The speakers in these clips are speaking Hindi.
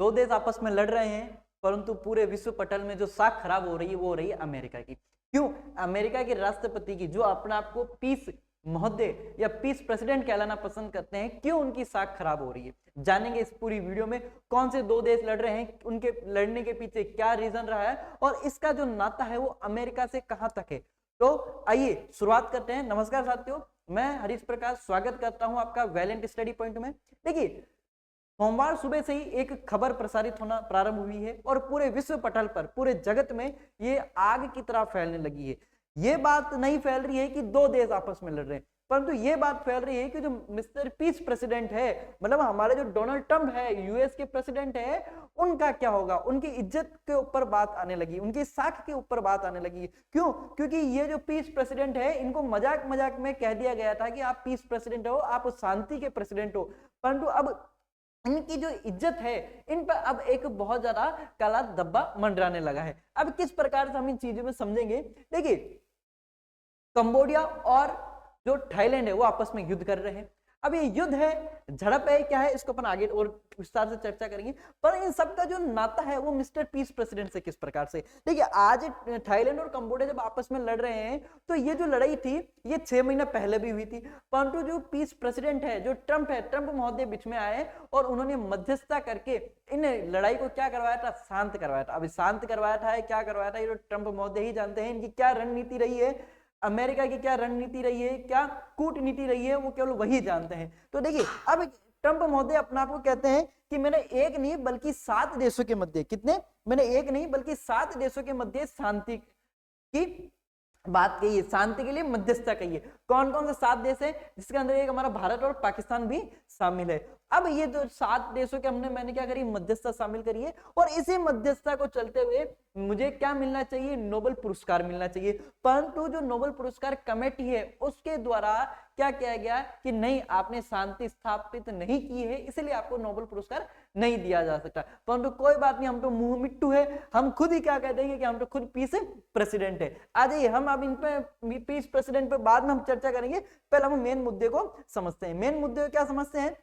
दो देश आपस में लड़ रहे हैं, परंतु पूरे विश्व पटल में जो साख खराब हो रही है वो हो रही है अमेरिका की। क्यों? अमेरिका के राष्ट्रपति की, जो अपने आप को पीस महोदय या पीस प्रेसिडेंट कहलाना पसंद करते हैं, क्यों उनकी साख खराब हो रही है, जानेंगे इस पूरी वीडियो में। कौन से दो देश लड़ रहे हैं, उनके लड़ने के पीछे क्या रीजन रहा है, और इसका जो नाता है वो अमेरिका से कहां तक है। तो आइए शुरुआत करते हैं। नमस्कार साथियों, मैं हरीश प्रकाश स्वागत करता हूं आपका वैलेंट स्टडी पॉइंट में। देखिए, सोमवार सुबह से ही एक खबर प्रसारित होना प्रारंभ हुई है और पूरे विश्व पटल पर, पूरे जगत में ये आग की तरह फैलने लगी है। ये बात नहीं फैल रही है कि दो देश आपस में लड़ रहे हैं, परंतु ये बात फैल रही है कि जो मिस्टर पीस प्रेसिडेंट है, मतलब हमारे जो डोनाल्ड ट्रंप है, यूएस के प्रेसिडेंट है, उनका क्या होगा। उनकी इज्जत के ऊपर बात आने लगी, उनकी साख के ऊपर बात आने लगी। क्यों? क्योंकि ये जो पीस प्रेसिडेंट है, इनको मजाक मजाक में कह दिया गया था कि आप पीस प्रेसिडेंट हो, आप शांति के प्रेसिडेंट हो, परंतु अब इनकी जो इज्जत है, इन पर अब एक बहुत ज्यादा काला धब्बा मंडराने लगा है। अब किस प्रकार से हम इन चीजों में समझेंगे। देखिए, कंबोडिया और जो थाईलैंड है वो आपस में युद्ध कर रहे हैं। अब ये युद्ध है, झड़प है, क्या है, इसको अपन आगे और विस्तार से चर्चा करेंगे। पर इन सब का जो नाता है वो मिस्टर पीस प्रेसिडेंट से किस प्रकार से। देखिए, आज थाईलैंड और कंबोडिया जब आपस में लड़ रहे हैं, तो ये जो लड़ाई थी ये 6 महीना पहले भी हुई थी, परंतु जो पीस प्रेसिडेंट है, जो ट्रंप है, ट्रंप महोदय बीच में आए और उन्होंने मध्यस्थता करके इन लड़ाई को क्या करवाया था, शांत करवाया था। अभी शांत करवाया था, क्या करवाया था, ये ट्रंप महोदय ही जानते हैं इनकी क्या रणनीति रही है, अमेरिका की क्या रणनीति रही है, क्या कूटनीति रही है, वो केवल वही जानते हैं। तो देखिए, अब ट्रंप महोदय अपने आप को कहते हैं कि मैंने एक नहीं बल्कि 7 देशों के मध्य, कितने, मैंने एक नहीं बल्कि 7 देशों के मध्य शांति की बात कही है, शांति के लिए मध्यस्थता कही है। कौन कौन से 7 देश है, जिसके अंदर एक हमारा भारत और पाकिस्तान भी शामिल है। अब ये जो 7 देशों के मैंने क्या करी, मध्यस्थता शामिल करी है, और इसी मध्यस्थता को चलते हुए मुझे क्या मिलना चाहिए, नोबेल पुरस्कार मिलना चाहिए। परंतु जो नोबेल पुरस्कार कमेटी है उसके द्वारा क्या किया गया कि नहीं, आपने शांति स्थापित नहीं की है, इसलिए आपको नोबेल पुरस्कार नहीं दिया जा सकता। परंतु कोई बात नहीं, हम तो मुंह मिट्टू है, हम खुद ही क्या कह देंगे कि हम तो खुद पीस प्रेसिडेंट है। आ जाइए, हम अब इन पे पीस प्रेसिडेंट पे बाद में हम चर्चा करेंगे, पहले हम मेन मुद्दे को समझते हैं। मेन मुद्दे को क्या समझते हैं।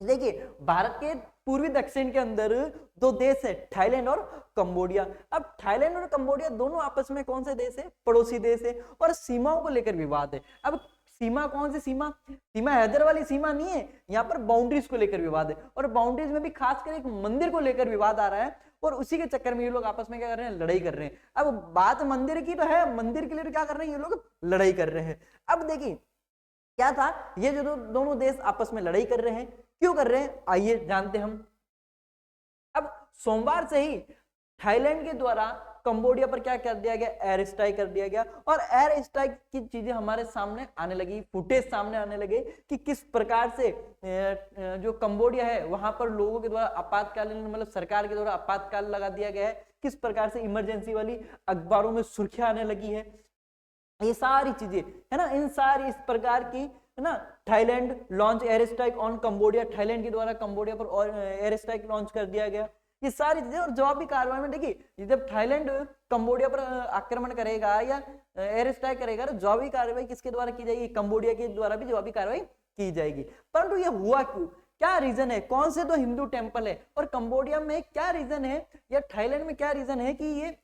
देखिए, भारत के पूर्वी दक्षिण के अंदर 2 देश है, थाईलैंड और कंबोडिया। अब थाईलैंड और कंबोडिया दोनों आपस में कौन से देश है, पड़ोसी देश है, और सीमाओं को लेकर विवाद है। अब सीमा कौन सी सीमा, सीमा हैदर वाली सीमा नहीं है, यहाँ पर बाउंड्रीज को लेकर विवाद है, और बाउंड्रीज में भी खासकर एक मंदिर को लेकर विवाद आ रहा है, और उसी के चक्कर में ये लोग आपस में क्या कर रहे हैं, लड़ाई कर रहे हैं। अब बात मंदिर की तो है, मंदिर के लिए तो क्या कर रहे हैं, ये लोग लड़ाई कर रहे हैं। अब देखिए क्या था, ये जो दोनों देश आपस में लड़ाई कर रहे हैं, क्यों कर रहे हैं, आइए जानते हम। अब सोमवार से ही थाईलैंड के द्वारा कंबोडिया पर क्या कर दिया गया, एयर स्ट्राइक कर दिया गया, और एयर स्ट्राइक की चीजें हमारे सामने आने लगी, फुटेज सामने आने लगे कि किस प्रकार से जो कंबोडिया है वहां पर लोगों के द्वारा आपातकालीन, मतलब सरकार के द्वारा आपातकाल लगा दिया गया है, किस प्रकार से इमरजेंसी वाली अखबारों में सुर्खियां आने लगी है, ये सारी चीजें है ना, इन सारी इस प्रकार की है ना। Thailand launch air strike on Cambodia, Thailand के द्वारा कंबोडिया पर एयर स्ट्राइक लॉन्च कर दिया गया, ये सारी चीजें। और जवाबी कार्रवाई में देखिए, जब थाईलैंड कंबोडिया पर आक्रमण करेगा या एयर स्ट्राइक करेगा, तो जवाबी कार्रवाई किसके द्वारा की जाएगी, कंबोडिया के द्वारा भी जवाबी कार्रवाई की जाएगी। परंतु ये हुआ क्यों, क्या रीजन है, कौन से 2 हिंदू टेम्पल है, और कंबोडिया में क्या रीजन है, या थाईलैंड में क्या रीजन है कि ये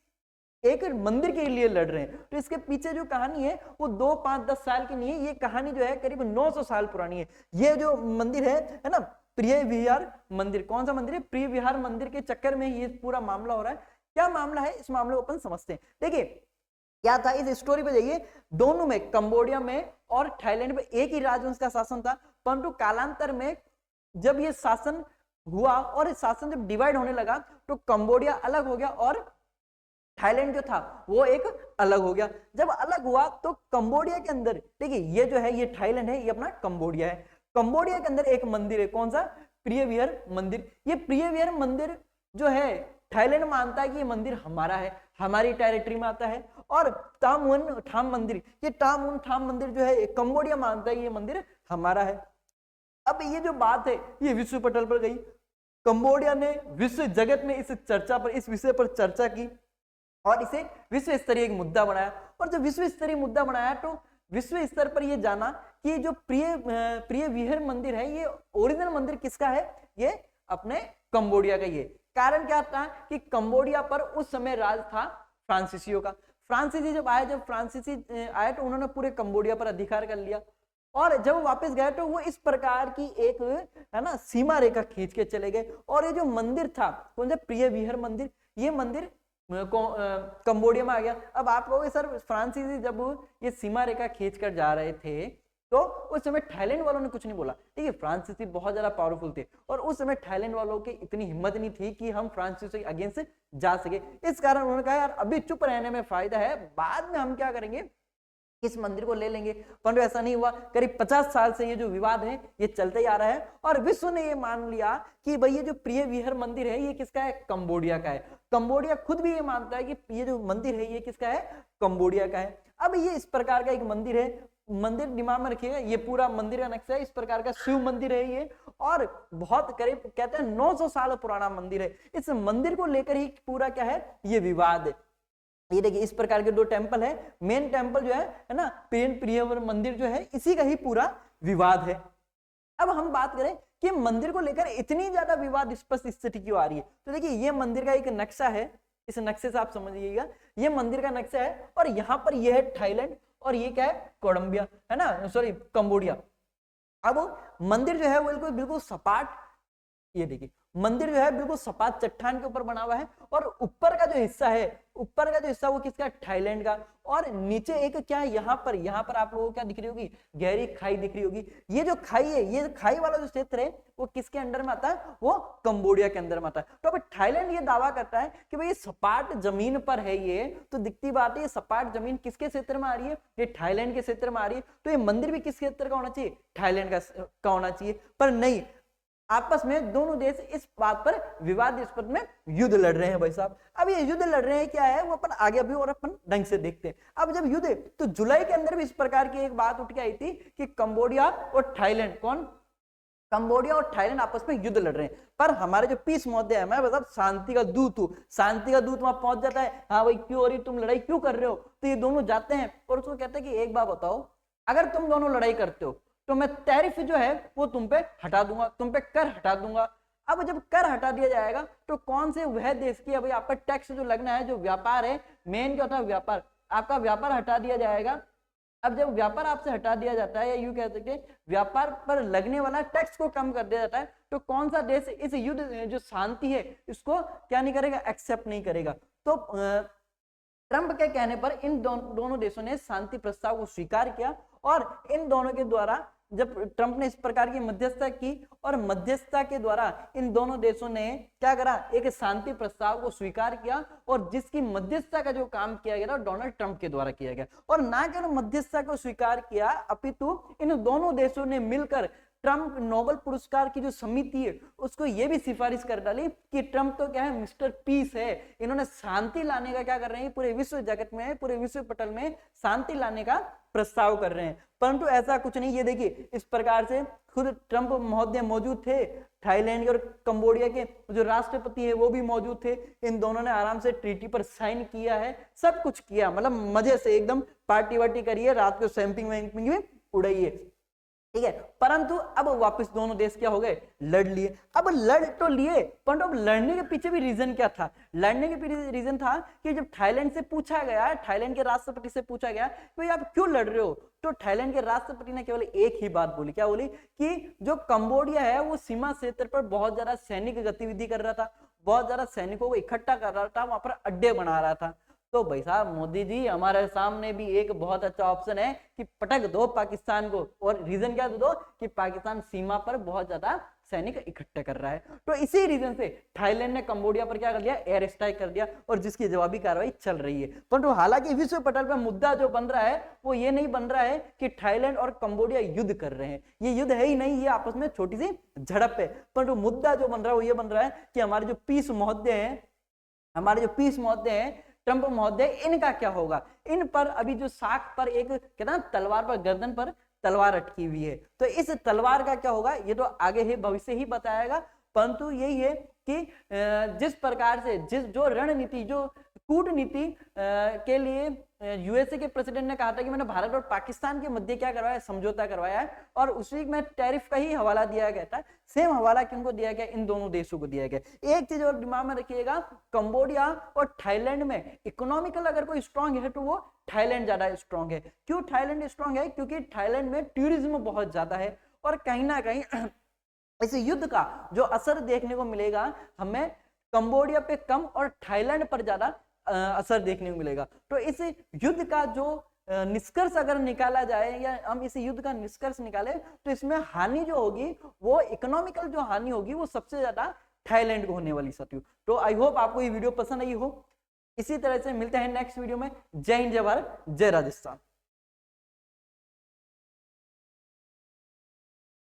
एक मंदिर के लिए लड़ रहे हैं। तो इसके पीछे जो कहानी है वो 2, 5, 10 साल की नहीं है, ये कहानी जो है करीब 900 साल पुरानी है। ये जो मंदिर है ना, प्रिय विहार मंदिर, कौन सा मंदिर है, प्रिय विहार मंदिर के चक्कर में ये पूरा मामला हो रहा है। क्या मामला है, इस मामले को अपन समझते हैं। देखिए क्या था, इस स्टोरी पे जाइए, दोनों में, कंबोडिया में और थाईलैंड में एक ही राजवंश का शासन था, परंतु कालांतर में जब ये शासन हुआ और इस शासन जब डिवाइड होने लगा, तो कंबोडिया अलग हो गया और थाईलैंड जो था वो एक अलग हो गया। जब अलग हुआ तो कंबोडिया के अंदर, देखिए ये जो है, ये थाईलैंड है, ये अपना कंबोडिया है। कंबोडिया के अंदर एक मंदिर है, कौन सा, प्रिय विहार मंदिर। ये प्रिय विहार मंदिर जो है, थाईलैंड मानता है कि ये मंदिर हमारा है, हमारी टेरिटरी में आता है। और तामुन थाम मंदिर, ये तामुन थाम मंदिर जो है, कंबोडिया मानता है कि ये मंदिर हमारा है। अब ये जो बात है ये विश्व पटल पर गई, कंबोडिया ने विश्व जगत में इस चर्चा पर, इस विषय पर चर्चा की और इसे विश्व स्तरीय एक मुद्दा बनाया। और जब विश्व स्तरीय मुद्दा बनाया तो विश्व स्तर पर यह जाना कि जो प्रिय विहार मंदिर है, ये ओरिजिनल मंदिर किसका है, ये अपने कंबोडिया का। ये कारण क्या था कि कंबोडिया पर उस समय राज था फ्रांसीसियों का। फ्रांसीसी जब फ्रांसीसी आए तो उन्होंने पूरे कंबोडिया पर अधिकार कर लिया, और जब वापस गए तो वो इस प्रकार की एक है ना सीमा रेखा खींच के चले गए। और ये जो मंदिर था कौन सा, प्रिय विहार मंदिर, ये मंदिर कंबोडिया में आ गया। अब आप कहोगे सर फ्रांसीसी जब ये सीमा रेखा खींच कर जा रहे थे तो उस समय थाईलैंड वालों ने कुछ नहीं बोला। ठीक है, फ्रांसीसी बहुत ज्यादा पावरफुल थे और उस समय थाईलैंड वालों की इतनी हिम्मत नहीं थी कि हम फ्रांसीसी के अगेंस्ट जा सके। इस कारण उन्होंने कहा यार अभी चुप रहने में फायदा है, बाद में हम क्या करेंगे, इस मंदिर को ले लेंगे। परंतु ऐसा नहीं हुआ। करीब 50 साल से ये जो विवाद है ये चलते ही आ रहा है और विश्व ने ये मान लिया कि भाई ये जो प्रिय विहार मंदिर है ये किसका है, कंबोडिया का है। कंबोडिया खुद भी ये मानता है कि ये जो मंदिर है ये किसका है, कंबोडिया का है। अब ये इस प्रकार का एक मंदिर है, मंदिर दिमाग में रखिएगा, ये पूरा मंदिर का नक्शा है, इस प्रकार का शिव मंदिर है ये, और बहुत करीब कहते हैं 900 साल पुराना मंदिर है। इस मंदिर को लेकर ही पूरा क्या है, ये विवाद है। ये देखिए इस प्रकार के दो टेंपल है, मेन टेंपल जो है ना प्रिय मंदिर जो है, इसी का ही पूरा विवाद है। अब हम बात करें कि मंदिर को लेकर इतनी ज्यादा विवाद स्पष्ट स्थिति क्यों आ रही है, तो देखिए ये मंदिर का एक नक्शा है, इस नक्शे से आप समझिएगा, ये मंदिर का नक्शा है और यहाँ पर यह है थाईलैंड और ये क्या है, कोलंबिया है ना, सॉरी कंबोडिया। अब मंदिर जो है वो बिल्कुल सपाट, ये देखिए मंदिर जो है बिल्कुल सपाट चट्टान के ऊपर बना हुआ है और ऊपर का जो हिस्सा है, ऊपर का जो हिस्सा वो किसका, थाईलैंड का, और नीचे एक क्या है, यहाँ पर आप लोगों को क्या दिख रही होगी, गहरी खाई दिख रही होगी। ये जो खाई है, ये खाई वाला जो क्षेत्र है वो किसके अंडर में आता है, वो कंबोडिया के अंदर में आता है। तो अब थाईलैंड ये दावा करता है कि भाई ये सपाट जमीन पर है, ये तो दिखती बात है, ये सपाट जमीन किसके क्षेत्र में आ रही है, ये थाईलैंड के क्षेत्र में आ रही है, तो ये मंदिर भी किस क्षेत्र का होना चाहिए, थाईलैंड का होना चाहिए। पर नहीं, आपस में दोनों देश इस बात पर विवादास्पद में युद्ध लड़ रहे हैं भाई साहब। अब ये युद्ध लड़ रहे हैं क्या है वो अपन आगे अभी और अपन ढंग से देखते हैं। अब जब युद्ध, तो जुलाई के अंदर भी इस प्रकार की एक बात उठ के आई थी कि कंबोडिया और थाईलैंड, कौन, कंबोडिया और थाईलैंड आपस में युद्ध लड़ रहे हैं। पर हमारे जो पीस महोदय है, मैं मतलब शांति का दूत हूँ, शांति का दूत वहां पहुंच जाता है, हाँ भाई क्यों हो रही, तुम लड़ाई क्यों कर रहे हो, तो ये दोनों जाते हैं और उसको कहते हैं कि एक बात बताओ, अगर तुम दोनों लड़ाई करते हो तो मैं टैरिफ जो है वो तुम पे हटा दूंगा, तुम पे कर हटा दूंगा। अब जब कर हटा दिया जाएगा तो कौन से वह देश की, अभी आपका टैक्स जो लगना है, जो व्यापार है, मेन क्या होता है व्यापार, आपका व्यापार हटा दिया जाएगा। अब जब व्यापार आपसे हटा दिया जाता है, या यूं कह सकते हैं व्यापार पर लगने वाला टैक्स को कम कर दिया जाता है, तो कौन सा देश इस युद्ध जो शांति है इसको क्या नहीं करेगा, एक्सेप्ट नहीं करेगा। तो ट्रंप के कहने पर इन दोनों देशों ने शांति प्रस्ताव को स्वीकार किया और इन दोनों के द्वारा जब ट्रंप ने इस प्रकार की मध्यस्थता की और मध्यस्थता के द्वारा इन दोनों देशों ने क्या करा, एक शांति प्रस्ताव को स्वीकार किया और जिसकी मध्यस्थता का जो काम किया गया डोनाल्ड ट्रंप के द्वारा किया गया। और ना केवल मध्यस्थता को स्वीकार किया अपितु इन दोनों देशों ने मिलकर ट्रंप नोबेल पुरस्कार की जो समिति है उसको ये भी सिफारिश कर डाली कि ट्रंप तो क्या है, मिस्टर पीस है, इन्होंने शांति लाने का क्या कर रहे हैं, पूरे विश्व जगत में, पूरे विश्व पटल में शांति लाने का प्रस्ताव कर रहे हैं। परंतु ऐसा कुछ नहीं, ये देखिए इस प्रकार से खुद ट्रंप महोदय मौजूद थे, थाईलैंड और कंबोडिया के जो राष्ट्रपति है वो भी मौजूद थे, इन दोनों ने आराम से ट्रीटी पर साइन किया है, सब कुछ किया, मतलब मजे से एकदम पार्टी वार्टी करिए, रात को सैंपिंग वैंपिंग में उड़ाइए, ठीक है। परंतु अब वापस दोनों देश क्या हो गए, लड़ लिए। अब लड़ तो लिए, परंतु अब लड़ने के पीछे भी रीजन क्या था, लड़ने के पीछे रीजन था कि जब थाईलैंड से पूछा गया, थाईलैंड के राष्ट्रपति से पूछा गया कि भाई आप क्यों लड़ रहे हो, तो थाईलैंड के राष्ट्रपति ने केवल एक ही बात बोली, क्या बोली, कि जो कंबोडिया है वो सीमा क्षेत्र पर बहुत ज्यादा सैनिक गतिविधि कर रहा था, बहुत ज्यादा सैनिकों को इकट्ठा कर रहा था, वहां पर अड्डे बना रहा था। तो भाई साहब मोदी जी, हमारे सामने भी एक बहुत अच्छा ऑप्शन है कि पटक दो पाकिस्तान को, और रीजन क्या दो कि पाकिस्तान सीमा पर बहुत ज्यादा सैनिक इकट्ठा कर रहा है। तो इसी रीजन से थाईलैंड ने कंबोडिया पर क्या कर दिया, एयर स्ट्राइक कर दिया और जिसकी जवाबी कार्रवाई चल रही है। परंतु हालांकि विश्व पटल पर मुद्दा जो बन रहा है वो ये नहीं बन रहा है कि थाईलैंड और कंबोडिया युद्ध कर रहे हैं, ये युद्ध है ही नहीं, ये आपस में छोटी सी झड़प है। परंतु मुद्दा जो बन रहा है वो ये बन रहा है कि हमारे जो पीस महोदय हैं ट्रंप महोदय, इनका क्या होगा, इन पर अभी जो साख पर एक कहते ना तलवार पर, गर्दन पर तलवार अटकी हुई है, तो इस तलवार का क्या होगा ये तो आगे ही भविष्य ही बताएगा। परंतु यही है कि जिस प्रकार से जो रणनीति, जो कूटनीति के लिए यूएसए के प्रेसिडेंट ने कहा था कि मैंने भारत और पाकिस्तान के मध्य क्या करवाया, समझौता करवाया है, और उसी में टैरिफ का ही हवाला दिया गया था। सेम हवाला किनको दिया गया, इन दोनों देशों को दिया गया। एक चीज और दिमाग में रखिएगा, कंबोडिया और थाईलैंड में इकोनॉमिकल अगर कोई स्ट्रांग है तो वो थाईलैंड ज्यादा स्ट्रांग है। क्यों थाईलैंड स्ट्रांग है? क्योंकि थाईलैंड में टूरिज्म बहुत ज्यादा है, और कहीं ना कहीं इस युद्ध का जो असर देखने को मिलेगा हमें कंबोडिया पे कम और थाईलैंड पर ज्यादा असर देखने को मिलेगा। तो इस युद्ध का जो निष्कर्ष अगर निकाला जाए, या हम इस युद्ध का निष्कर्ष निकाले, तो इसमें हानि जो होगी वो इकोनॉमिकल जो हानि होगी वो सबसे ज्यादा थाईलैंड को होने वाली साथियों। तो आई होप आपको ये वीडियो पसंद आई हो। इसी तरह से मिलते हैं नेक्स्ट वीडियो में। जय हिंद, जय भारत, जय राजस्थान।